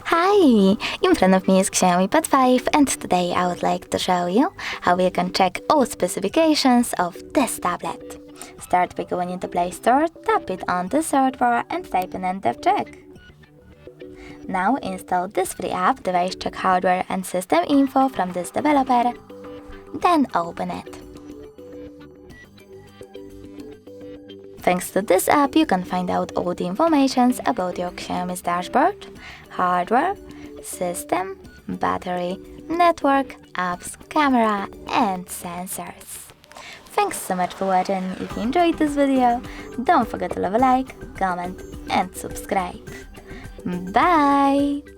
Hi! In front of me is Xiaomi Pad 5 and today I would like to show you how you can check all specifications of this tablet. Start by going into Play Store, tap it on the search bar and type in DevCheck. Now install this free app, DevCheck Hardware and System Info from this developer. Then open it. Thanks to this app, you can find out all the information about your Xiaomi's dashboard, hardware, system, battery, network, apps, camera, and sensors. Thanks so much for watching. If you enjoyed this video, don't forget to leave a like, comment, and subscribe. Bye!